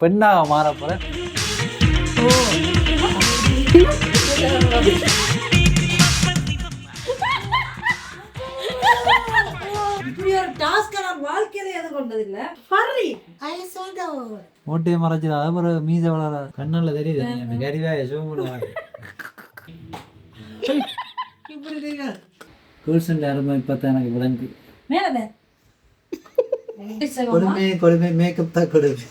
பெண்ணாக மாற போகிறேன். ஓட்டையை மறைச்சு அப்புறம் மீச வளர கண்ணால தெரியுது கறிவாய சூழ்நிலை அருமை இப்பதான் எனக்கு விளங்கு. கொடுமை கொடுமை மேக்கப் தான் கொடுமை.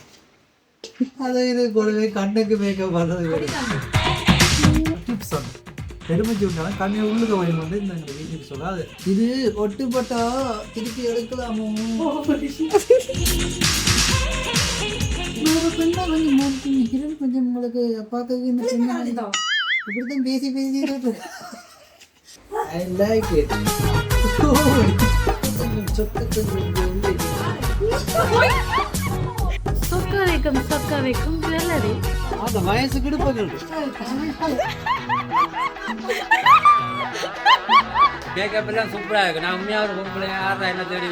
அது இது கொடுமை கண்ணுக்கு மேக்கப் பண்ணுறது டிப்ஸ் ஒன்று பெருமைச்சு விட்டாலும் கண்ணை உள்ளுக்க வயல் வந்து இந்த வீட்டுக்கு சொல்லாது. இது ஒட்டுப்பட்டா திருப்பி எடுக்கலாமோ கொஞ்சம் உங்களுக்கு பார்க்க இப்படித்தான் பேசி பேசி I like it. சொக்க வைக்கும் ஜுவல்லரி அந்த வயசுக்கு எடுப்பது மேக்கப் எல்லாம் சூப்பரா இருக்கு. நான் உண்மையாக பொம்பளை யாரா என்ன தேடி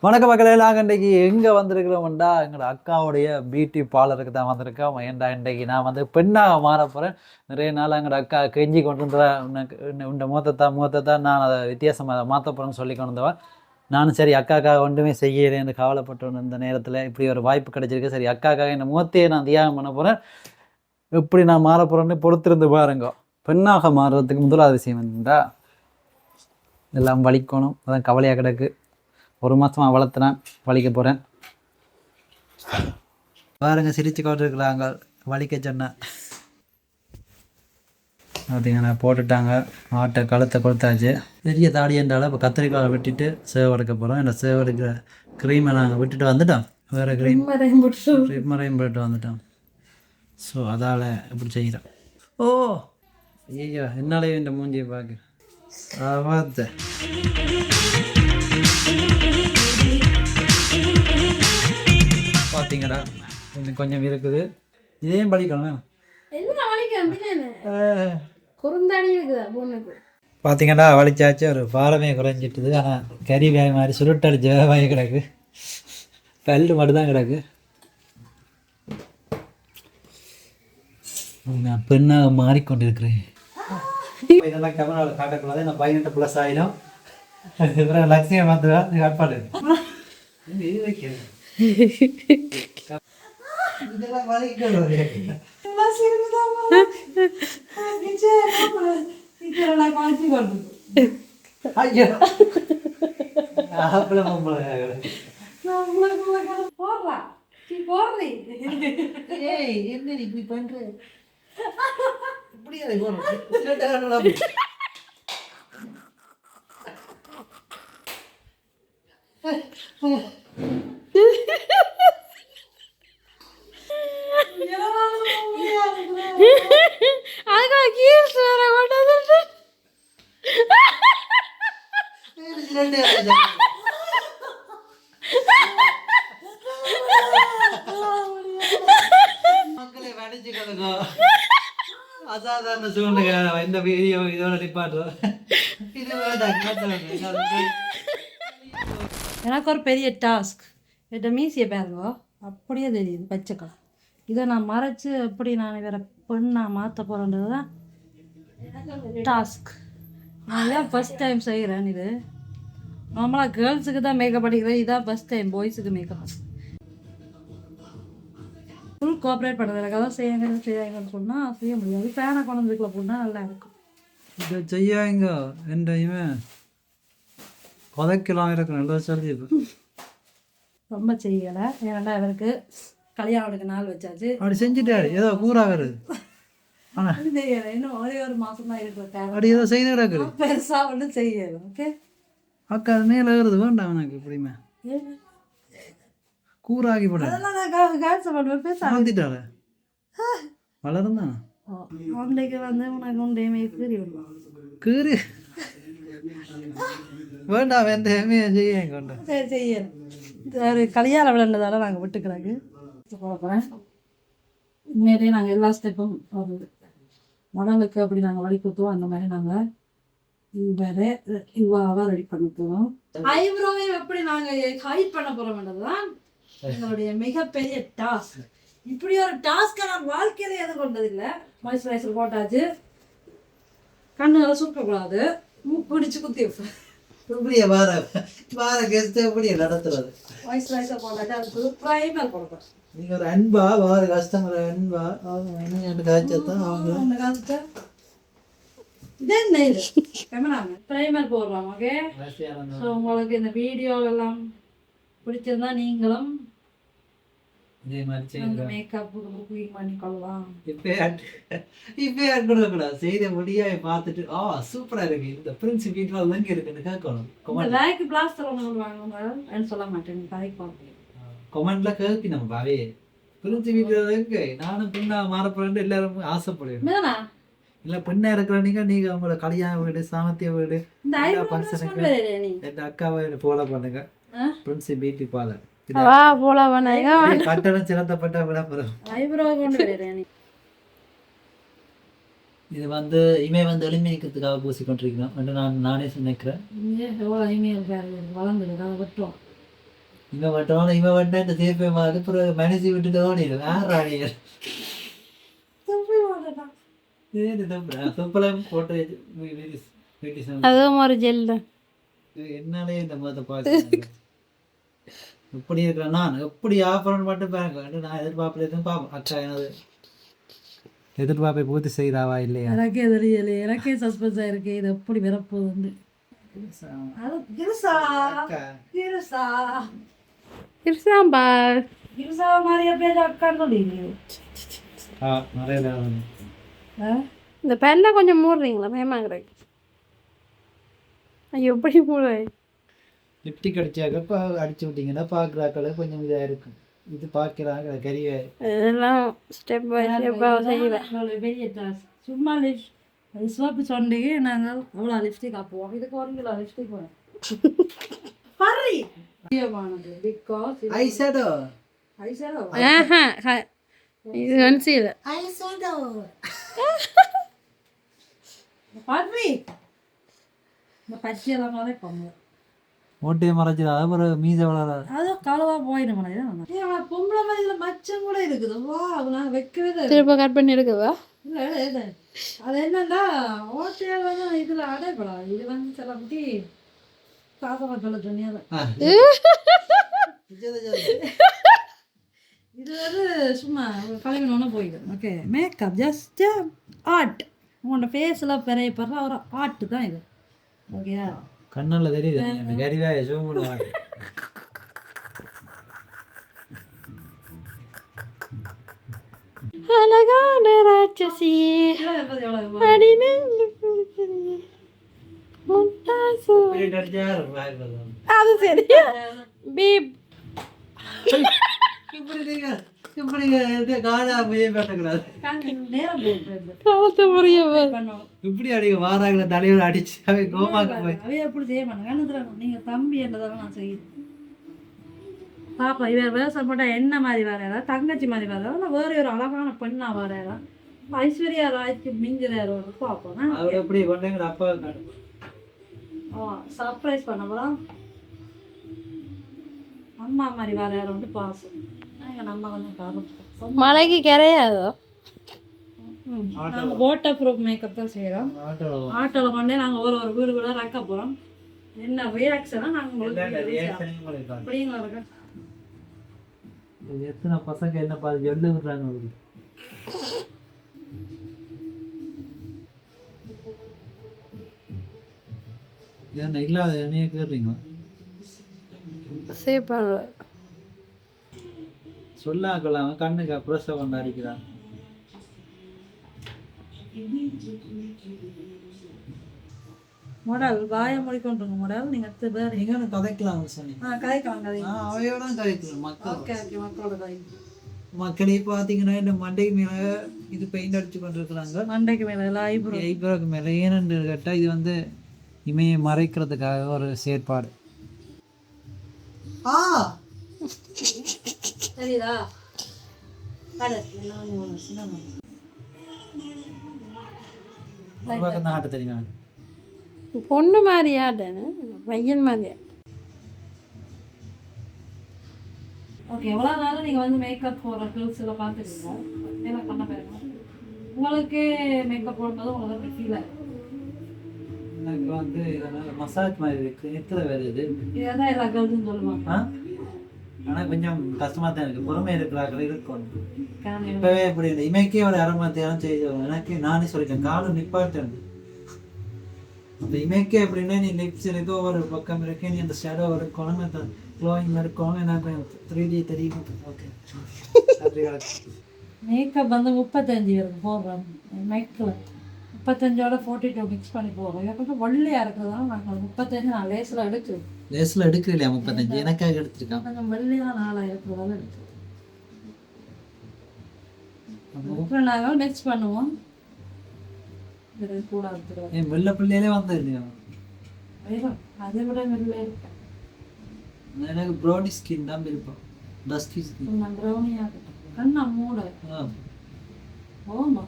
வணக்க மக்களே, நாங்கள் இன்றைக்கி எங்கே வந்திருக்கிறோம்டா எங்களோட அக்காவுடைய பியூட்டி பார்லருக்கு தான் வந்திருக்கோம். ஏன்டா இன்றைக்கி நான் வந்து பெண்ணாக மாற போகிறேன். நிறைய நாள் எங்களோட அக்கா கெஞ்சி கொண்டு இந்த முகத்தை நான் அதை வித்தியாசமாக மாற்ற போகிறேன்னு சொல்லி கொண்டு வந்தவன். நானும் சரி அக்காக்காக ஒன்றுமே செய்யறேன்னு கவலைப்பட்டு இந்த நேரத்தில் இப்படி ஒரு வாய்ப்பு கிடைச்சிருக்கு. சரி அக்காக்காக இந்த முகத்தையே நான் தியாகம் பண்ண போகிறேன். எப்படி நான் மாற போகிறேன்னு பொறுத்திருந்து பாருங்க. பெண்ணாக மாறுறதுக்கு முதலாவது விஷயம் என்னடா எல்லாம் வலிக்கணும். அதான் கவலையாக கிடக்கு. ஒரு மாதமாக வளர்த்துனேன், வலிக்க போகிறேன். பாருங்க சிரிச்சு கொண்டு இருக்கிறாங்க. வலிக்க சொன்னேன் பார்த்தீங்கன்னா போட்டுட்டாங்க. ஆட்டை கழுத்தை கொடுத்தாச்சு. பெரிய தாடி என்றாலும் இப்போ கத்திரிக்காய் வெட்டிட்டு சேவ் எடுக்க போகிறோம். இந்த சேவ் எடுக்கிற க்ரீமை நாங்கள் விட்டுட்டு வந்துட்டோம். வேறு க்ரீம் மறையும் போட்டு வந்துட்டோம். ஸோ அதால் இப்படி செய்கிறோம். ஓ ஐயோ என்னாலேயும் இந்த மூஞ்சியை பார்க்க ஆவாத்த. பார்த்தீங்கடா இன்னும் கொஞ்சம் இருக்குது. இதையும் படிக்கணும். பார்த்தீங்கன்னா வலிச்சாச்சு. ஒரு பாரமே குறைஞ்சிட்டுது. ஆனால் கறி வேக மாதிரி சுருட்டடிச்ச வேக கிடக்கு. பல்லு மட்டும்தான் கிடக்கு. நான் பெண்ணாக மாறிக்கொண்டிருக்கிறேன். இதெல்லாம் கேமராவில் காட்டக்கூடாது. நான் 18+ ஆயிடும். லட்சியம் மாற்றுவேன். காட்பாடு இதெல்லாம் வலிக்கணும். என்ன இப்படி பண்ற? மக்களை வடிச்சு கொடுக்கும். அசாதாரண சூழ்நிலை. இந்த வீடியோ இதோட நிப்பாட்டுறோம். எனக்கு ஒரு பெரிய டாஸ்க். என்கிட்ட மீசியை பாருங்க, அப்படியே தெரியுது பச்சை கலர். இதை நான் மறைச்சு எப்படி நான் வேற பெண்ணா மாற்ற போகிறேன்றது தான் டாஸ்க். நான் தான் ஃபஸ்ட் டைம் செய்கிறேன். இது நார்மலாக கேர்ள்ஸுக்கு தான் மேக்கப் அடிக்கிறேன். இதான் ஃபஸ்ட் டைம் பாய்ஸுக்கு மேக்கப். ஃபுல் கோஆப்ரேட் பண்ணுறது. எனக்கு அதான் செய்யுங்கன்னு சொன்னால் செய்ய முடியாது. ஃபேனை கொண்டு வந்துக்குள்ள போனால் நல்லா இருக்கும். இதை செய்யாங்க என்றையுமே உதைக்கலாம் இருக்கு. நல்லா சொல்லி ரொம்ப செய்யலை. ஏன்னா அவருக்கு கல்யாணத்துக்கு நாள் வச்சாச்சு. அப்படி செஞ்சுட்டாரு. ஏதோ கூறா வருது. செய்யலை. இன்னும் ஒரு மாதம் தான் இருக்கிற. அப்படி ஏதோ செய்து கிடக்குது. பெருசாக ஒன்றும் செய்யலை. ஓகே அக்கா அது மேலே ஏறுது. வேண்டாம் எனக்கு இப்படிமே கூறாகி போட மாத்திட்டால வளரும் தான். உண்டைக்கு வந்து உனக்கு உண்டையுமே கீறி விடுவோம். கீறி வேண்டாம். எந்த எம்மையை செய்ய கொண்டு சரி செய்ய ஒரு கல்யாணம் விளையாண்டதால நாங்கள் விட்டுக்கிறாங்க போகிறேன். உண்மையிலேயே நாங்கள் எல்லா ஸ்டெப்பும் வருது. மடலுக்கு அப்படி நாங்கள் வழி கொடுத்துவோம். அந்த மாதிரி நாங்கள் வேறு இவ்வாவாக ரெடி பண்ண போகிறோம். ஐப்ரோவை எப்படி நாங்கள் ஹைட் பண்ண போகிறோம்ன்றதுதான் எங்களுடைய மிகப்பெரிய டாஸ்க். இப்படி ஒரு டாஸ்க்கை நான் வாழ்க்கையில எதிர்கொண்டதில்லை. மாய்ஸ்சரைசர் போட்டாச்சு, கண்ணுகளை சுற்றக்கூடாது, பிடிச்சி குத்தி இப்படியே வார கெஸ்ட் எப்படியே நடத்துறது. மாய்ஸ்சரைசர் போட்டாச்சு, அதுக்கு ப்ரைமர் கொடுப்பேன். நீங்கள் ஒரு அன்பா வார கஸ்டமர் அன்பா அவங்க என்ன காய்ச்சதான் அவங்க காய்ச்சா இதென்ன இது கேமராமேன் ப்ரைமர் போடுறோம். ஓகே, ஸோ உங்களுக்கு இந்த வீடியோ எல்லாம் பிடிச்சிருந்தா நீங்களும் இதே மாதிரி மேக்கப் பண்ணிக்கொள்ளலாம். இப்போ கொடுக்கக்கூடாது, செய்த முடியாய் பார்த்துட்டு சூப்பராக இருக்கு இந்த பிரின்ஸ் வீட்டில் எங்கே இருக்குன்னு கேட்கணும். லைக் பிளாஸ்டர் ஒன்று வாங்க சொல்ல மாட்டேன், கதைக்கு பார்ப்பேன். கமெண்ட்ல கேட்பி நம்ம பாவே பிரின்ஸ் வீட்டில் இருக்கு. நானும் பெண்ணா மாறப்போறேன்னு எல்லாரும் ஆசைப்படுவேன். இல்லை பெண்ணா இருக்கிறீங்க நீங்க அவங்களோட கல்யாண வீடு சாமத்திய வீடு ஃபங்க்ஷனுக்கு என் அக்காவை ஃபாலோ பண்ணுங்க. பிரின்ஸ் பியூட்டி பார்லர் கட்டணம் சிறந்தப்பட்ட விளம்பரம். இது வந்து இமை வந்து எளிமைக்கிறதுக்காக பூசி கொண்டிருக்கிறோம் என்று நானே நினைக்கிறேன். இவன் மட்டும் இவன் வந்துட்டு இந்த தேப்பை மாதிரி பிறகு மனசு விட்டுட்டு ஓடிடும். யார் ராணியர் என்னாலே இந்த மாதிரி பார்த்து எப்படி இருக்கிறேன் நான் எப்படி ஆஃபர் மட்டும் பாருங்க. நான் எதிர்பார்ப்பேன் பார்ப்போம் அக்கா எனது எதிர்பார்ப்பை பூர்த்தி செய்தாவா இல்லையா எனக்கே தெரியல. எனக்கே சஸ்பென்ஸா இருக்கு இது எப்படி வரப்போகுதுன்னு. இந்த பெண்ணை கொஞ்சம் மூடுறீங்களா பயமாங்கிறேன். ஐயோ எப்படி மூட லிப்டிக் அடிச்சாக்க அடிச்சு விட்டீங்கன்னா பார்க்குறாக்கள கொஞ்சம் இதாக இருக்கும். இது பார்க்குறாங்க கறியை இதெல்லாம் ஸ்டெப் பை ஸ்டெப்பாக செய்வேன். பெரிய டாஸ் சும்மா சோப்பு சொன்னீங்க நாங்கள் அவ்வளோ லிப்ஸ்டிக் ஆப்புவோம். இதுக்கு 1 கிலோ லிப்ஸ்டிக் வேணும். ஐஷேடோ இது கன்சீலர் இந்த பச்சையெல்லாம் மறைப்பாங்க. ஓட்டையை மறைச்சிடாத ஒரு மீச வளராது. அது கலவா போயிடும். பொம்பளை மாதிரி இதில் மச்சம் கூட இருக்குது. வா நான் வைக்கவே திரும்ப கட் பண்ணி எடுக்கவா? இல்லை இல்லை அது என்னன்னா ஓட்டையால் வந்து இதில் அடைப்படாது. இது வந்து சில குட்டி காசமாக சொல்ல சொன்னியாத இது வந்து சும்மா கலைவனோன்னு போயிடும். Okay, makeup just art. உங்களோட ஃபேஸில் பெறையப்படுற ஒரு ஆர்ட் தான் இது. ஓகேயா? கண்ணால் தெரியுது கறிவாய சோமுடுவாங்க. அழகான ராட்சசி அது சரியா பீப் இப்படி அடிக்க வாராங்கள தலைவர் அடிச்சு கோமாக்கு போய் எப்படி செய்ய மாட்டாங்க. நீங்க தம்பி என்றதாலும் நான் செய்யுது பாப்பா. இவர் விவசாயம் போட்டா என்ன மாதிரி வரையறா, தங்கச்சி மாதிரி வரையறா, வேற ஒரு அழகான பெண்ணா வரையறா, ஐஸ்வர்யா ராய்க்கு மிஞ்சிறாரு பாப்போம். அவர் எப்படி கொண்டேங்க அப்பா சர்ப்ரைஸ் பண்ண போறோம். அம்மா மாதிரி வரையறா வந்து பாசம். நம்ம கொஞ்சம் காரணம் மலைக்கு கிடையாதோ. நாங்கள் வாட்டர் ப்ரூஃப் மேக்கப் தான் செய்கிறோம். ஆட்டோவில் கொண்டே நாங்கள் ஒரு வீடு கூட ரக்க போகிறோம். என்ன ரியாக்ஷனாக நாங்கள் உங்களுக்கு அப்படிங்களா இருக்கா? எத்தனை பசங்க என்ன பார்த்து எள்ளு விடுறாங்க. ஏன்னா இல்லாத என்னையே கேட்குறீங்களா? சேவ் பண்ணுற சொல்லாக்கலாம் கண்ணுக்கு ப்ரெஸ்ஸை கொண்டு அடிக்கிறான். மாடல் வாய முடிக்கொண்டுங்க மாடல். நீங்கள் வேறு எங்கே கதைக்கலாம் சொன்னீங்க. கதைக்கலாம் அவையோட கதைக்கலாம் மக்கள். ஓகே மக்களோட கதை. மக்களே பார்த்தீங்கன்னா இந்த மண்டைக்கு மேலே இது பெயிண்ட் அடிச்சு கொண்டிருக்கிறாங்க. மண்டைக்கு மேலே ஐப்ரோக்கு மேலே ஏன்னு கேட்டால் இது வந்து இமையை மறைக்கிறதுக்காக ஒரு செயற்பாடு. சரிதா? பக்கம் தான் ஆட்ட தெரியுமா? பொண்ணு மாதிரியாட்டேன்னு பையன் மாதிரியா. ஓகே, எவ்வளோ நேரம் நீங்கள் வந்து மேக்கப் போடுற கிள்ஸில் பார்த்துருக்கீங்க, மேலே பண்ண போயிருங்க. உங்களுக்கு மேக்கப் போடும்போது உங்களுக்கு எப்படி ஃபீல் ஆகும்? எனக்கு வந்து இதனால் மசாஜ் மாதிரி இருக்குது, நித்திர வேறு இது. இதை தான் எல்லா கேர்ள்ஸும் சொல்லுவாங்க. ஆனால் கொஞ்சம் கஷ்டமாக தான் இருக்குது, பொறுமை இருக்கிறார்கள் இருக்கும். காரணம் இப்போவே இப்படி இந்த இமைக்கே ஒரு அரை மணி நேரம் செய்வோம். எனக்கு நானே சொல்லிட்டேன், காலம் நிப்பாட்டேன். அந்த இமைக்கே எப்படின்னா நீ லிப்ஸ் இருக்கோ ஒரு பக்கம் இருக்கு, நீ அந்த ஷேடோ இருக்கணும், அந்த க்ளோயிங் இருக்கணும், எனக்கு 3D தெரியும். ஓகே, மேக்கப் வந்து 35 வரைக்கும் போடுறோம் மேக்கில். 35ஓட 42 மிக்ஸ் பண்ணி போடுறோம். எனக்கு கொஞ்சம் வெள்ளையாக இருக்கிறதுனால நாங்கள் 35 நான் லேஸில் எடுக்கிறோம். லேஸில் எடுக்கிறீங்களா? 35 எனக்காக எடுத்துருக்கான். கொஞ்சம் வெள்ளையாக நாளாக இருக்கிறதால எடுக்கிறோம். அப்புறம் நாங்கள் மிக்ஸ் பண்ணுவோம். இது கூட எடுத்துக்கிறோம். என் வெள்ளை பிள்ளையிலே வந்து இல்லையா? அதை விட வெள்ளை இருக்கும். எனக்கு ப்ரௌனி ஸ்கின் தான் விருப்பம், டஸ்கி ஸ்கின். நான் ப்ரௌனியாக கண்ணா மூட ஓமா,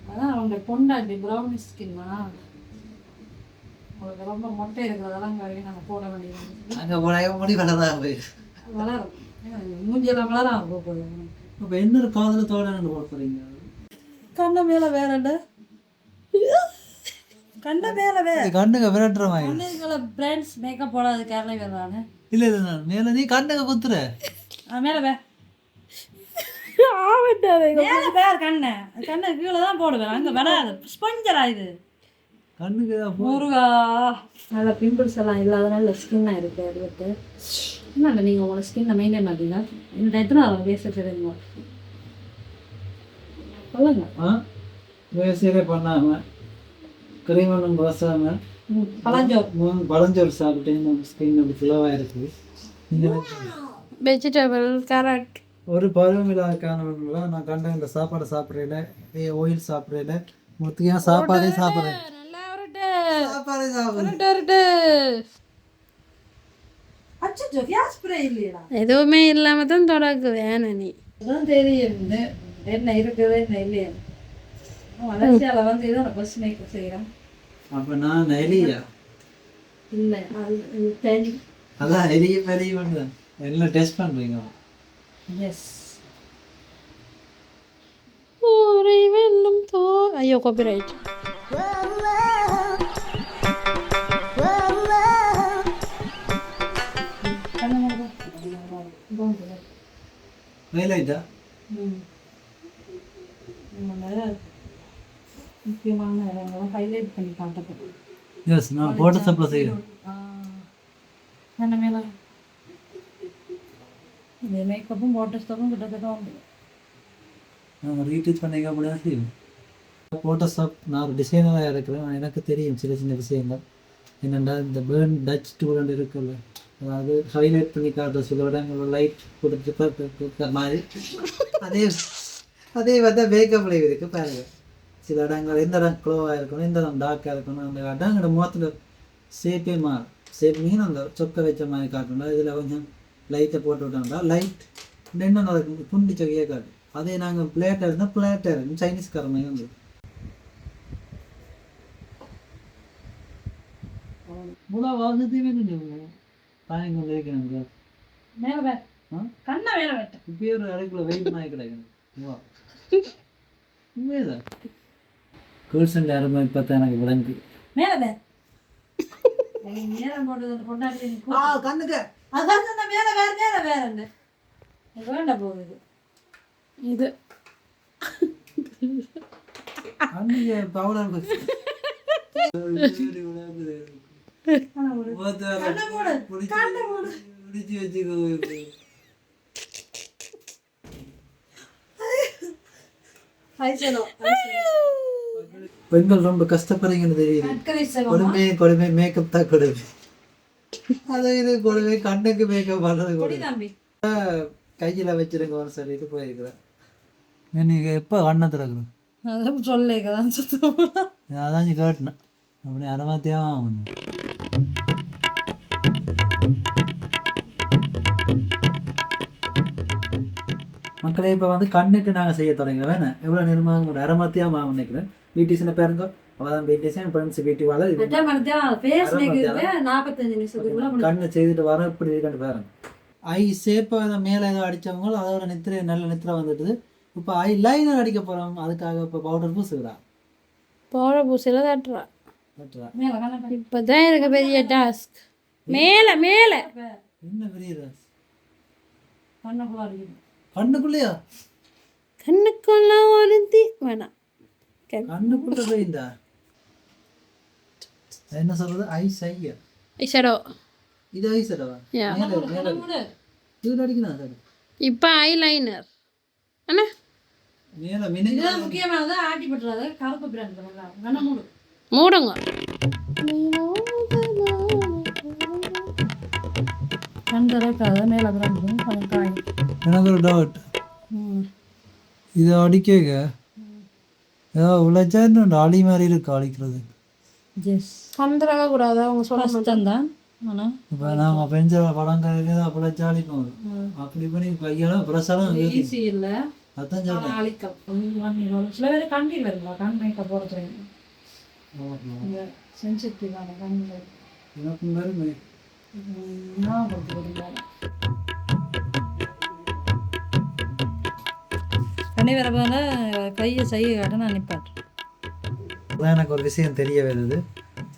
அதான் அவங்க பொண்டாட்டி ப்ரௌனி ஸ்கின்னா. உங்களுக்கு ரொம்ப மொட்டை இருக்கிறதெல்லாம் கழுவி நாங்கள் போட வேண்டியது. அங்கே போட முடி வளராக போய் வளரும், மூஞ்சியெல்லாம் வளராம போகுது. அப்போ என்ன காதலத்தோட போட போகிறீங்க? கண்ண மேலே வேற இல்லை, கண்ண மேலே வேற கண்ணுங்க விரட்டுற மாதிரி. கண்ணுகளை பிராண்ட்ஸ் மேக்கப் போடாது கேரளா வேறு தானே. இல்லை இல்லை, நான் மேலே நீ கண்ணுங்க குத்துற. மேலே வேற ஆவட்டாதே. மேலே வேற கண்ணை கண்ணை கீழே தான் போடுவேன், அங்கே வராது. ஸ்பஞ்சரா இது கண்ணுக்கு தான் முருகா. நல்ல பிம்பிள்ஸ் எல்லாம் இல்லாதனால ஸ்கின்னாக இருக்குது. அது விட்டு என்ன நீங்கள் உங்களோட ஸ்கின்னை மெயின்டைன் பண்ணுறீங்க. இந்த எத்தனை பேச தெரியுமா சொல்லுங்க. வேசியலே பண்ணாமல் கிரீமனும் வசாமல் பழஞ்சோறு சாப்பிட்டேன், ஸ்கின் அப்படி ஃபுல்லாக இருக்குது. வெஜிடபிள் கேரட் ஒரு பருவம் இல்லாத காரணம் நான் கண்ட இந்த சாப்பாடை சாப்பிட்றேன், ஆயில் சாப்பிட்றேன், முக்கியம் சாப்பாடே சாப்பிட்றேன், நல்லா உருட்டு சாப்பாடே சாப்பிட்றேன். உருட்டு. அச்சோ கேஸ் ஸ்ப்ரே இல்லையா? எதுவுமே இல்லாம தான் தொடக்கு வேணும் நீ. அதான் தெரியும் என்ன இருக்குது என்ன இல்லையா. மலேசியாவில் வந்து இதான் பஸ் மேக்கப் செய்கிறேன். அப்போ நான் எலியா? இல்லை, அது தனி. அதான் எலிய பெரிய பண்ணுறேன். எல்லாம் டெஸ்ட் பண்ணுறீங்க? எஸ். ஊரை வெல்லும் தோ. ஐயோ காப்பிரைட். ஹைலைட்டா? முக்கியமான இடங்களை ஹைலைட் பண்ணி காட்டப்படும். எஸ், நான் போட்டோ சப்ளை செய்கிறேன். என்ன மேலே இந்த மேக்கப்பும் போட்டோ ஸ்டாப்பும் கிட்டத்தட்ட வந்து நான் ரீடீச் பண்ணிக்க அப்படிதான் செய்வேன். ஃபோட்டோஷாப் நான் ஒரு டிசைனராக இருக்கிறேன், எனக்கு தெரியும் சின்ன சின்ன விஷயங்கள். என்னென்னா இந்த பேர்ன் டச் டூலண்ட் இருக்குல்ல, அதாவது ஹைலைட் பண்ணி காட்டுற சில இடங்கள் லைட் கொடுத்து மாதிரி அதே வந்து மேக்கப் லைவ் இருக்குது பாருங்க. சில இடங்கள் எந்த இடம் க்ளோவாக இருக்கணும், எந்த இடம் டார்க்காக இருக்கணும், அந்த இடம் எங்களோட முகத்தில் ஷேப்பே மாறும். ஷேப் மீன் அந்த சொக்க வச்ச மாதிரி காட்டணும். இதில் கொஞ்சம் லைட்டை போட்டு விட்டோம்னா லைட் இன்னும் நடக்கும், துண்டி சொக்கையே காட்டும். அதே நாங்கள் பிளேட்டாக இருந்தால் பிளேட்டாக இருக்கும், சைனீஸ்கார மாதிரி வந்து முழு வாசத்தையுமே கொஞ்சம் தாயங்கள் வைக்கணுங்க. மேலே வேற கண்ணை மேலே வேட்டேன். இப்பயே ஒரு அடைக்குள்ள வெயிட் நாய் கிடைக்கணும். உண்மையதான் கேர்ள்ஸுங்க யாருமே இப்போ தான் எனக்கு விளங்கு. மேலே வேற நேரம் போட்டு கொண்டாடி கண்ணுக்கு அதான் சொன்ன மேலே வேற மேலே வேற என்ன வேண்டாம் போகுது இது கண்ணுக்கு பவுடர் பிடிச்சி வச்சுக்கோ. பெண்கள் ரொம்ப கஷ்டப்படுறீங்கன்னு தெரியுது. கொடுமை மேக்கப் தான் கொடுமை. அது இது கொடுமை கண்ணுக்கு மேக்கப் பண்ணுறது கொடுமை. கையில் வச்சிருங்க சொல்லிட்டு போயிருக்கிறேன். நீங்க எப்போ கண்ணை திறக்குறேன் அதான் சொல்லிக்கதான் அதான் கேட்டேன். அப்படி அரைமாத்தியாக ஆகணும். மக்களே இப்போ வந்து கண்ணுக்கு நாங்கள் செய்ய தொடங்குறேன். வேணா எவ்வளோ நேரமாக ஒரு அரைமாத்தியாக நினைக்கிறேன். பியூட்டிஷனை பாருங்க, அவதான் பியூட்டிஷன் ஃப்ரெண்ட்ஸ் பியூட்டி வாழ கண்ணை செய்துட்டு வர இப்படி இருக்கான்னு பாருங்க. ஐ சேப்பாக மேலே ஏதோ அடித்தவங்க அதோட நித்திரை நல்ல நித்திரை வந்துடுது. இப்போ ஐ லைனர் அடிக்க போகிறோம், அதுக்காக இப்போ பவுடர் பூசுகிறா. பவுடர் பூசில தட்டுறா. இப்போதான் எனக்கு பெரிய டாஸ்க். மேலே மேலே என்ன பெரிய டாஸ்க்? கண்ணுக்குள்ளேயா? கண்ணுக்குள்ள ஒருத்தி வேணாம். கண்ணுக்குள்ள போயிந்தா என்ன சொல்றது? ஐஸ் ஐயா ஐஷடோ. இது ஐசடவா? மேலே மேலே இது அடிக்கணும் சார். இப்போ ஐலைனர் அண்ணா மேலே மினிங்க முக்கியமானது ஆட்டி பட்டுறாத கருப்பு பிராண்ட் கண்ண மூடு மூடுங்க. கண்டறக்காத மேலே பிராண்ட் காய். எனக்கு ஒரு டவுட், இதை அடிக்க ஏதோ உழைச்சா இன்னும் அடி மாதிரி இருக்கு அடிக்கிறது. கந்துடவே கூடாது அவங்க சொல்ல தான். ஆனால் இப்போ நாங்கள் பெஞ்ச படம் கரைக்கிறது அப்படி அடிப்போம். அப்படி பண்ணி கையெல்லாம் ப்ரெஷ்ஷெல்லாம் ஈஸி இல்லை. அதான் சொல்றேன். அழிக்கம் சில பேர் கண்டி வருங்களா கண் மேக்கப் போடுறது சென்சிட்டிவான கண்கள் எனக்கு மாதிரி நான் கொடுத்து கண்ணி வர போல கையை செய்ய காட்ட நான் நிப்பாட்டேன். அதான் எனக்கு ஒரு விஷயம் தெரிய வருது.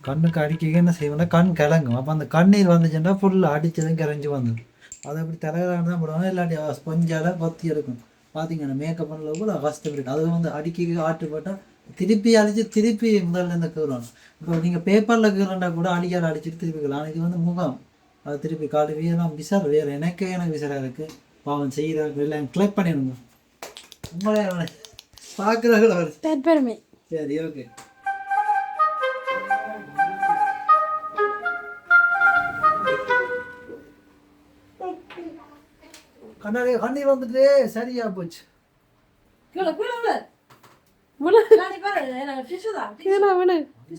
கண்ணுக்கு அடிக்க என்ன செய்வோம்னா கண் கிளங்கும். அப்போ அந்த கண்ணீர் வந்துச்சுன்னா ஃபுல்லாக அடித்ததும் கிளஞ்சி வந்துடும். அதை அப்படி தலைவராக தான் போடுவாங்க, இல்லாட்டி ஸ்பொஞ்சால பற்றி எடுக்கும். பார்த்தீங்கன்னா மேக்கப் பண்ணல கூட கஷ்டம் இருக்குது. அது வந்து அடிக்க ஆட்டு போட்டால் திருப்பி அடித்து திருப்பி முதல்ல இந்த கீறணும். இப்போ நீங்கள் பேப்பரில் கீறண்டா கூட அடிக்கால் அடிச்சுட்டு திருப்பி கீறலாம். இது வந்து முகம், அது திருப்பி காடு வீரெல்லாம் விசார வேறு எனக்கு விசாராக இருக்குது. பாவம் செய்கிறாங்க எல்லாம் கிளப் பண்ணிடுங்க. உங்களே பார்க்குறாங்களா? பெருமை. சரி ஓகே. கண்ணாடி கண்ணீர் வந்துட்டு சரியா போச்சு.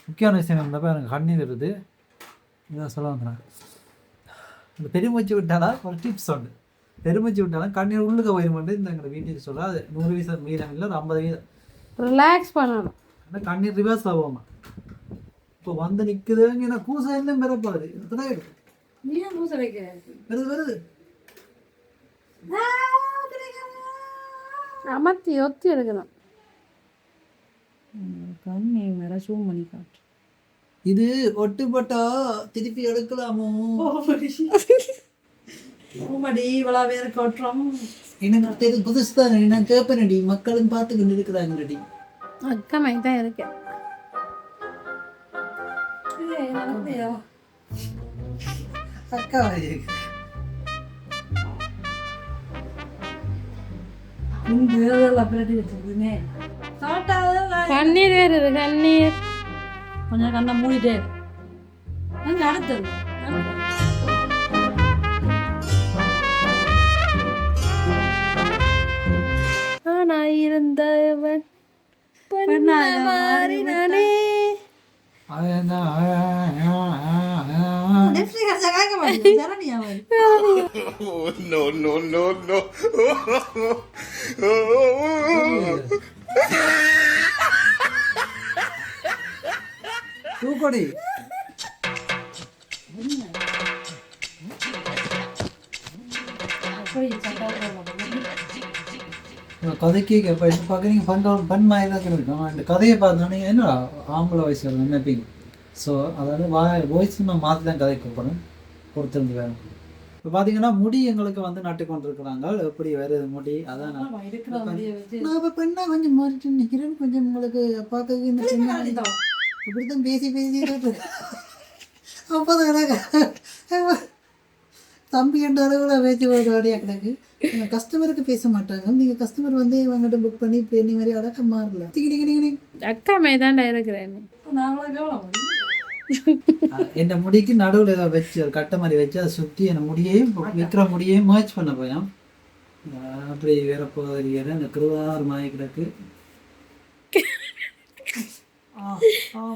முக்கியமான விஷயம் இருந்தப்ப எனக்கு கண்ணீர் வருது. இதான் சொல்ல வந்துடுறேன். இந்த பெருமூச்சு விட்டாலும் ஒரு டிப்ஸ் உண்டு. பெருமூச்சு விட்டாலும் கண்ணீர் உள்ளுக்க போயிருமாட்டு இந்த எங்களை வீட்டுக்கு சொல்ல. அது 100% மீதம் இல்லை, ஒரு 50%. ரிலாக்ஸ் பண்ணணும். ஆனால் கண்ணீர் ரிவர்ஸ் ஆகுமா? இப்போ வந்து நிற்குதுங்க, நான் கூசை என்ன பெறப்பாரு இதுதான் இருக்கு. வருது வருது. அமர்த்தி ஒத்தி எடுக்கணும். கண்ணி வேற சூம் பண்ணி காட்டு. இது ஒட்டுப்பட்டா திருப்பி எடுக்கலாமோ? இவ்வளோ வேற காட்டுறோம். எனக்கு தெரியும் புதுசு தான். நான் கேட்பேன்டி, மக்களும் பார்த்துக்கிட்டு இருக்கிறாங்கடி. அக்கமை தான் இருக்கேன். அக்கா கண்ணீர் வேறு இருக்கு. கண்ணீர் கொஞ்சம் கண்ணை மூடிட்டே அடுத்தது ஆனா இருந்தவன் மாறினானே. தூக்கடி கதைக்கு இப்போ என்ன பார்க்குறீங்க? பன் மாதிரி தான் இருக்கும். அந்த கதையை பார்த்தோன்னே என்ன ஆம்பளை வயசு நினைப்பீங்க. ஸோ அதாவது வாய்ஸ் நம்ம மாற்றி தான் கதை கூப்பிடணும், பொறுத்திருந்து வேணும். இப்போ பார்த்தீங்கன்னா முடி எங்களுக்கு வந்து நட்டு கொண்டிருக்கிறாங்க. எப்படி வருது முடி? அதான் நான் இப்போ பெண்ணா கொஞ்சம் மாறிட்டு நிற்கிறேன். கொஞ்சம் உங்களுக்கு பார்க்க இப்படி தான் பேசி அப்போதான் எனக்கு தம்பி என்ற அளவுல பேச்சு வாடியா கிடக்கு. கஸ்டமருக்கு பேச மாட்டாங்க. நீங்கள் கஸ்டமர் வந்து இவங்ககிட்ட புக் பண்ணி பெண்ணி மாதிரி அடக்க மாறல. அக்கா மேதாண்டா இருக்கிறேன். என்ன முடிக்கு நடுவில் ஏதாவது வச்சு ஒரு கட்டை மாதிரி வச்சு அதை சுற்றி என்ன முடியையும் விற்கிற முடியையும் மேட்ச் பண்ண போயாம். அப்படி வேற போகிற இந்த கிருவார் மாய கிடக்கு.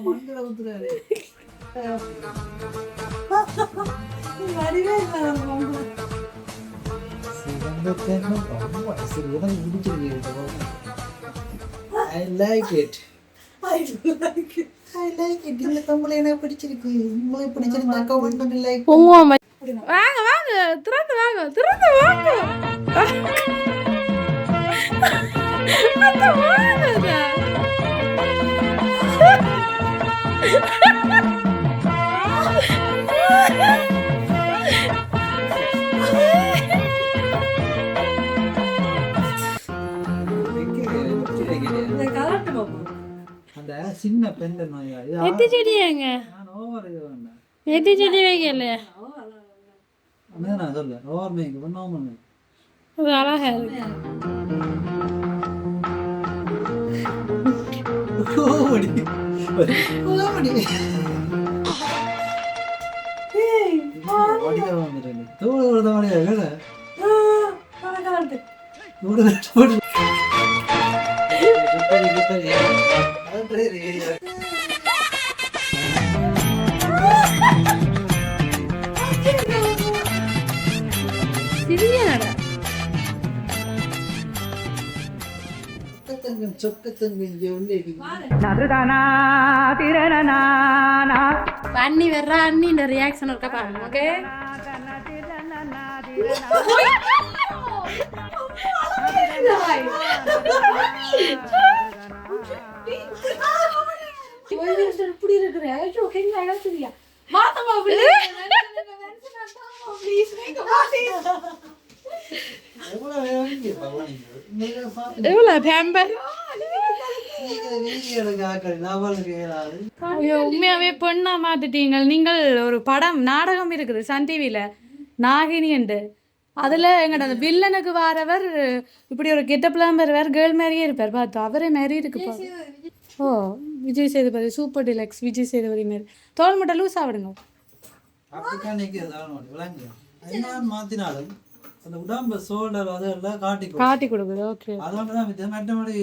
மண்டல ஊத்துறாரு. I like it. இந்த கம்பளை எனக்கு பிடிச்சிருக்கு. உங்களுக்கு பிடிச்சிருந்தா கமெண்ட் பண்ணி லைக் உங்க வாங்க வாங்க திறந்து வாங்க திறந்து வாங்க அத வாங்க இந்த கலட்டு பாப்போம். அந்த சின்ன பெண் நோயா எத்தி செடியாங்க நான் ஓவர் இது வேண்டாம். எத்தி செடி வைக்கல அதான் நான் சொல்ல ஓவர் மேக் பண்ணாம அது அழகா இருக்கு ஓடி ஓடி ஏய், ஓடியா வந்துறேன். தோடு ஓடதானே வேற. கலட்டு. ஓடு ஓடு. சிறியனடா பண்ணி வர்ற அண்ணின்ற ரியாக்ஷன் இருக்கா பாருங்க ஓகே இப்படி இருக்கிற ஓகேங்களா சரியா மாத்தமா எவ்வளோ பேம்பர் ஐயோ உண்மையாவே பொண்ணா மாத்திட்டீங்க நீங்கள் ஒரு படம் நாடகம் இருக்குது சன் டிவியில நாகினி என்று அதுல எங்கட அந்த வில்லனுக்கு வாரவர் இப்படி ஒரு கெட்டப்லாம் வருவார் கேர்ள் மாதிரியே இருப்பார் பார்த்தோம் அவரே மாதிரி இருக்குப்பா ஓ விஜய் சேதுபதி சூப்பர் டிலக்ஸ் விஜய் சேதுபதி மாதிரி தோல் மட்டும் லூஸ் ஆவிடுங்க மாத்தினாலும் அந்த உடம்பு சோல்டர் அதெல்லாம் காட்டி கொடுக்குது ஓகே அதனாலதான் மற்றபடி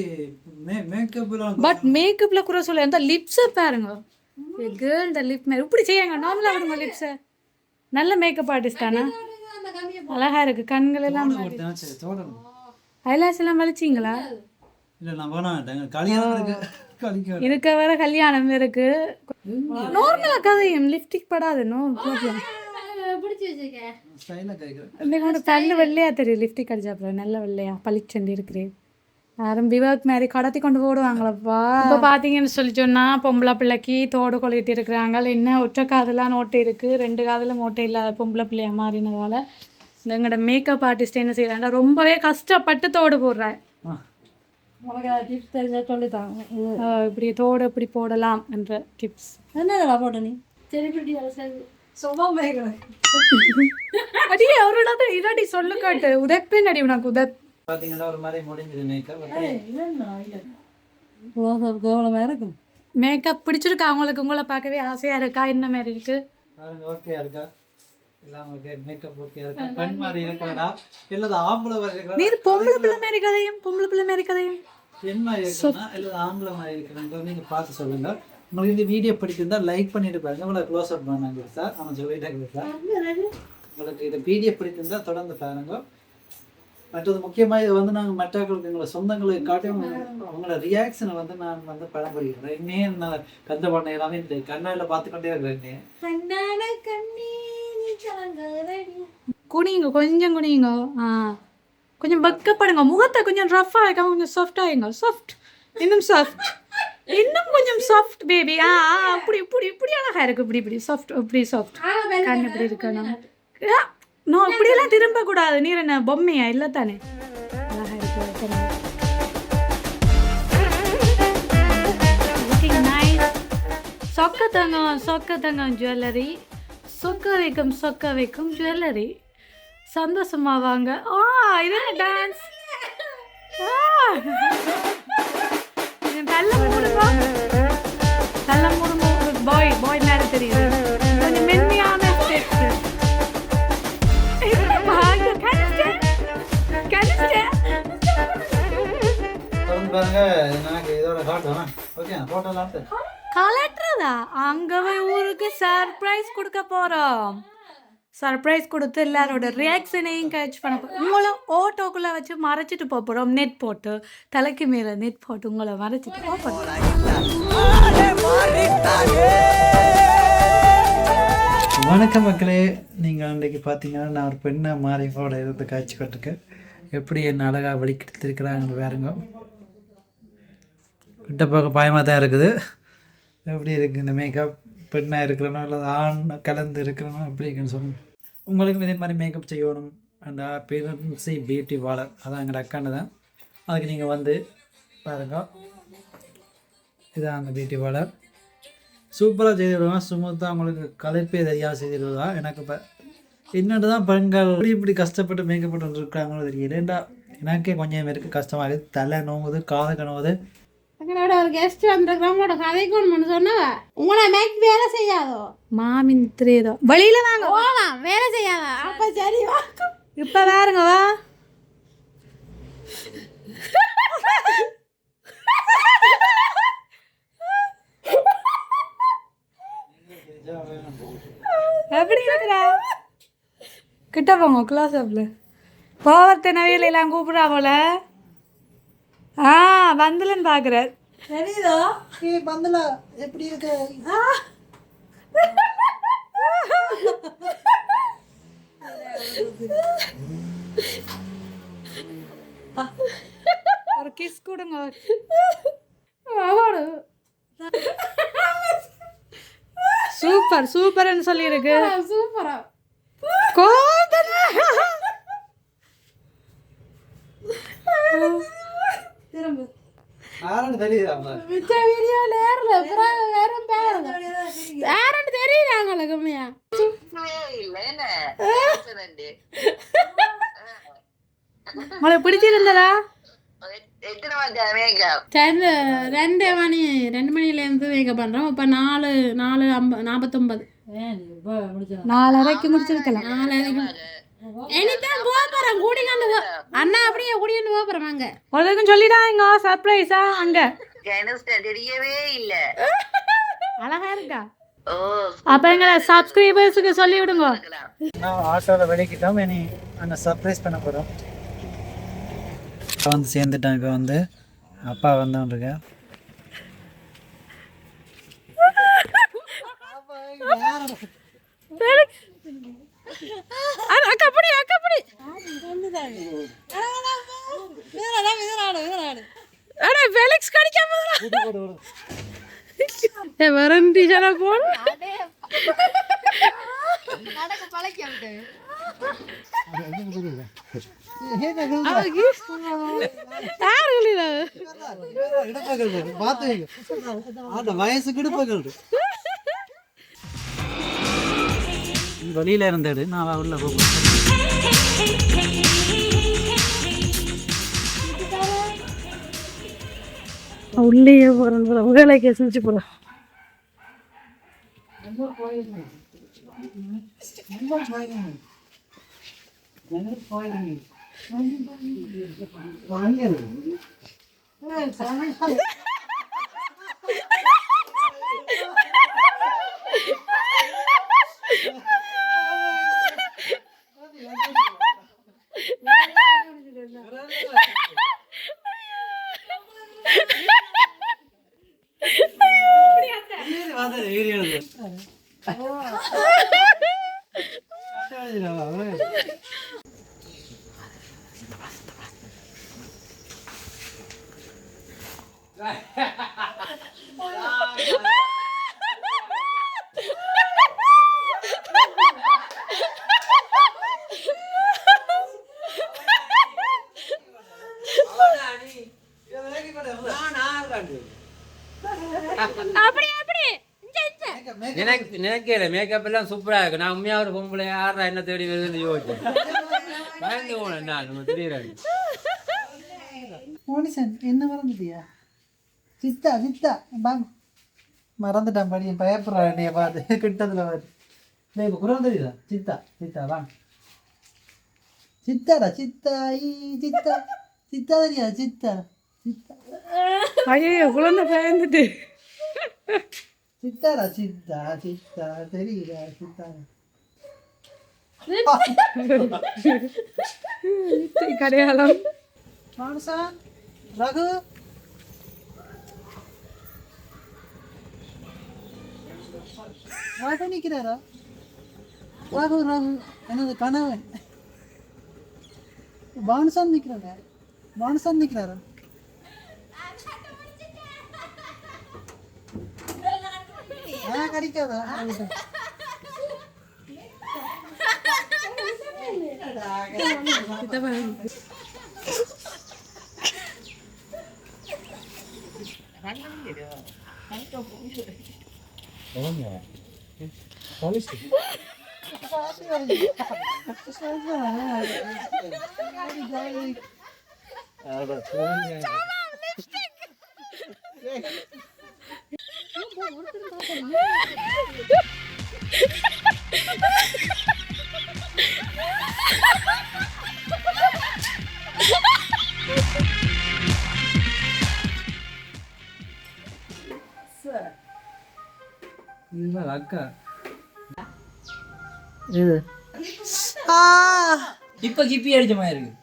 மேக்கப்லாம் பட் மேக்கப்ல கூட சொல்ல அந்த லிப்ஸை பாருங்க கேர்ள் லிப் மாதிரி இப்படி செய்யாங்க நார்மலா விடுங்க லிப்ஸை நல்ல மேக்கப் ஆர்டிஸ்ட் தானே அழகா இருக்கு கண்கள் எல்லாம் ஐலாஷ் எல்லாம் வலிச்சிங்களா இல்ல நான் வேணாம் கல்யாணம் இருக்கு கலிக்க இருக்க வர கல்யாணம் இருக்கு நார்மலா கதையும் லிப்ஸ்டிக் படாது நோ ப்ராப்ளம் ஸ்டைலா கேக்குறேன் இந்த கண்ணு வெள்ளையா தெரியும் லிப்ஸ்டிக் அடிச்சா அப்புறம் நல்ல வெள்ளையா பளிச்சண்டி இருக்கிறேன் யாரும் விவாக் மாதிரி கடத்தி கொண்டு போடுவாங்களப்பா இப்போ பார்த்தீங்கன்னு சொல்லி சொன்னால் பொம்பளை பிள்ளைக்கு தோடு கொளுத்தி இருக்கிறாங்க என்ன ஒற்றை காதெல்லாம் நோட்டை இருக்குது 2 காதில் மோட்டை இல்லாத பொம்பளை பிள்ளையா மாறினதால எங்களோட மேக்கப் ஆர்டிஸ்ட் என்ன செய்கிறாங்க ரொம்பவே கஷ்டப்பட்டு தோடு போடுறேன் டிப்ஸ் தெரிஞ்சா சொல்லித்தாங்க இப்படி தோடு இப்படி போடலாம் என்ற டிப்ஸ் என்னடா போட்ட நீ செலிபிரிட்டி சும்மா மேய்க்கிறேன் அடியே அவரோட இதாடி சொல்லு காட்டு உதப்பேன் அடி உனக்கு உதப் பாத்தீங்கன்னா ஒரு மாதிரி முடிஞ்சது மேக்கப் கவனமாக இருக்கும் மேக்கப் பிடிச்சிருக்கா அவங்களுக்கு உங்களை பார்க்கவே ஆசையா இருக்கா என்ன மாதிரி இருக்கு பாருங்க ஓகே இருக்கா எல்லாம் ஓகே மேக்கப் ஓகே இருக்கா பெண் மாதிரி இருக்கா இல்ல ஆம்பளை மாதிரி இருக்கா நீ பொம்பளை பிள்ளை மாதிரி கதையும் பொம்பளை பிள்ளை மாதிரி கதையும் பெண் மாதிரி இருக்கா இல்ல ஆம்பளை மாதிரி இருக்கா நீங்க பார்த்து சொல்லுங்க உங்களுக்கு இந்த வீடியோ பிடிச்சிருந்தா லைக் பண்ணிட்டு பாருங்க உங்களை க்ளோஸ் அப் பண்ணாங்க சார் அவன் சொல்லிட்டாங்க சார் உங்களுக்கு இந்த வீடியோ பிடிச்சிருந்தா தொடர்ந்து பாருங்க மற்றது முக்கியமாக இது வந்து நாங்கள் மற்றவர்களுக்கு எங்களை சொந்தங்களுக்கு காட்டி அவங்களோட ரியாக்ஷனை வந்து நான் வந்து படம் படிக்கிறேன் இன்னும் நான் கந்த பண்ண எல்லாமே இந்த கண்ணாடியில் பார்த்துக்கொண்டே இருக்கிறேன் குனிங்க கொஞ்சம் குனிங்க கொஞ்சம் பக்கப்படுங்க முகத்தை கொஞ்சம் ரஃப்பாக இருக்காம கொஞ்சம் சாஃப்டாக ஆகிங்க சாஃப்ட் இன்னும் சாஃப்ட் இன்னும் கொஞ்சம் சாஃப்ட் பேபி அப்படி இப்படி இப்படி அழகாக இருக்கு இப்படி இப்படி சாஃப்ட் இப்படி சாஃப்ட் கண் இப்படி இருக்கணும் நோ இப்படியெல்லாம் திரும்பக்கூடாது நீர் என்ன பொம்மையா இல்லை தானே அழகாக இருக்கு சொக்க தங்கம் ஜுவல்லரி சொக்க வைக்கும் ஜுவல்லரி சந்தோஷமா வாங்க இது டான்ஸ் நல்ல மூடுப்பா நல்ல மூடு பாய் நேரம் தெரியுது கொஞ்சம் மென்மையான ஸ்டெப்ஸ் கலட்டுறதா அங்க போய் ஊருக்கு சர்ப்ரைஸ் கொடுக்க போறோம் சர்ப்ரைஸ் கொடுத்து எல்லாரோட ரியாக்ஷனையும் கேட்ச் பண்ண போகிறோம் உங்களை ஓட்டோக்குள்ளே வச்சு மறைச்சிட்டு போகிறோம் நெட் போட்டு தலைக்கு மேலே நெட் போட்டு உங்களை மறைச்சிட்டு போகிறோம் வணக்கம் மக்களே, நீங்கள் இன்றைக்கி பார்த்தீங்கன்னா நான் ஒரு பெண்ணை மாறிவோட இருந்து காய்ச்சி கொட்டிருக்கேன். எப்படி என்ன அழகாக வெளிக்கிட்டிருக்கிறாங்க பாருங்க. கிட்ட பார்க்க பயமாக தான் இருக்குது. எப்படி இருக்குது இந்த மேக்கப்? பெண்ணாக இருக்கிறனோ இல்லை ஆண் கலந்து இருக்கிறனோ எப்படி இருக்குன்னு சொல்லுங்கள். உங்களுக்கும் இதே மாதிரி மேக்கப் செய்யணும் அந்த பிரின்சி பியூட்டி பார்லர், அதான் எங்களோட அக்காண்டு தான். அதுக்கு நீங்கள் வந்து பாருங்க, இதுதான் அந்த பியூட்டி பார்லர். சூப்பராக செய்திடுவாங்க, ஸ்மூத்தாக உங்களுக்கு கலைப்பே தெரியாது செய்திடுவதா. எனக்கு இப்போ என்னென்னு தான் பெண்கள் இப்படி கஷ்டப்பட்டு மேக்கப் போட்டு இருக்காங்களோ தெரியல. ஏன்டா எனக்கே கொஞ்சம் பேருக்கு கஷ்டமாக இருக்குது. தலை நோவுது, காது கனவுது. எங்களோட ஒரு கெஸ்ட் வந்துருக்கிறவங்களோட கதைக்கு சொன்னா உங்களை மேக் வேலை செய்யாதோ மாமின் தெரியுதோ வழியில வாங்க போகலாம், வேலை செய்யாதா? அப்ப சரி வா. இப்ப வேறுங்க வா. எப்படி இருக்கிறா? கிட்ட போங்க, க்ளோஸ் அப்ல போவர்த்த நவையில எல்லாம் கூப்பிடுறா போல. வந்துலன்னு பாக்குறார் தெரியுதோ பந்தல எப்படி இருக்கு? ஒரு கிஸ் கொடுங்க. சூப்பர் சூப்பர்னு சொல்லியிருக்கு. சூப்பரா திரும்ப மிச்ச வீடியோல ஏறல வேற பேரண்ட் தெரியுறாங்களே கம்மியா உங்களுக்கு பிடிச்சிருந்ததா? 2 மணிலேருந்து மேக்கப் பண்ணுறோம். இப்போ 4:49 4:30 முடிச்சிருக்கலாம். 4:30 anytime போகிறோம். கூட்டிக்காண்டு அண்ணா அப்படியே கூட்டிட்டு போகிறோம். அங்கே உங்களுக்கும் சொல்லிடாங்க சர்ப்ரைஸா. அங்க தெரியவே இல்ல. அழகா இருக்கா? அப்ப எங்களை சப்ஸ்கிரைபர்ஸுக்கு சொல்லி விடுங்க. நான் ஆட்டோவில் வெளிக்கிட்டோம். இனி அங்கே சர்ப்ரைஸ் பண்ண போகிறோம். வந்து சேர்ந்துட்டேன். இப்போ வந்து அப்பா வந்தோன்றிருக்கேன். வரண்டி ஜன போன் வெளியில இருந்தது நான் உள்ள போகிறேன். உள்ளே போகிறேன். வேலைக்கு செஞ்சு போகிறேன். நினைக்கல மேக்கப் எல்லாம் சூப்பரா இருக்கு. நான் உண்மையா ஒரு பொம்பளை யாரா என்ன தேடி வருதுன்னு யோசிச்சேன். பயந்து போனேன் நான். நம்ம திடீர்னு மோனிசன் என்ன மறந்துட்டியா? சித்தா சித்தா வாங்க. மறந்துட்டான் படி. பயப்படுறா நீ பார்த்து கிட்டத்தில் பாரு. இல்லை இப்போ குரல் தெரியுதா? சித்தா சித்தா வாங்க. சித்தாடா சித்தா சித்தா சித்தா தெரியா? சித்தா சித்தா. ஐயோ குழந்தை பயந்துட்டு. சித்தாடா சித்தா சித்தா தெரியுதா? சித்தா கடையாளம். ரகு ராகு நிற்கிறாரா? ராகு ராகு எனது கணவன் பானுசான் நிற்கிறாரா? பானுசான் நிற்கிறாரா? கடிக்காதா? அக்கா இது இப்ப கிப்பி அடிச்ச மாதிரி இருக்கு.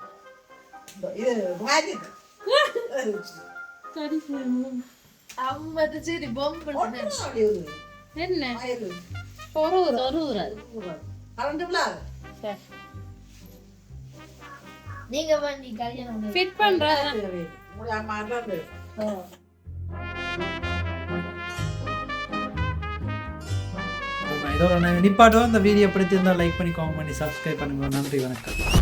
என்ன நீங்க பண்ணி கல்யாணம் ஃபிட் பண்றதா இதோட நிப்பாட்டோம். இந்த வீடியோ பிடிச்சிருந்தா லைக் பண்ணி கமெண்ட் பண்ணி சப்ஸ்கிரைப் பண்ணுங்க. நன்றி, வணக்கம்.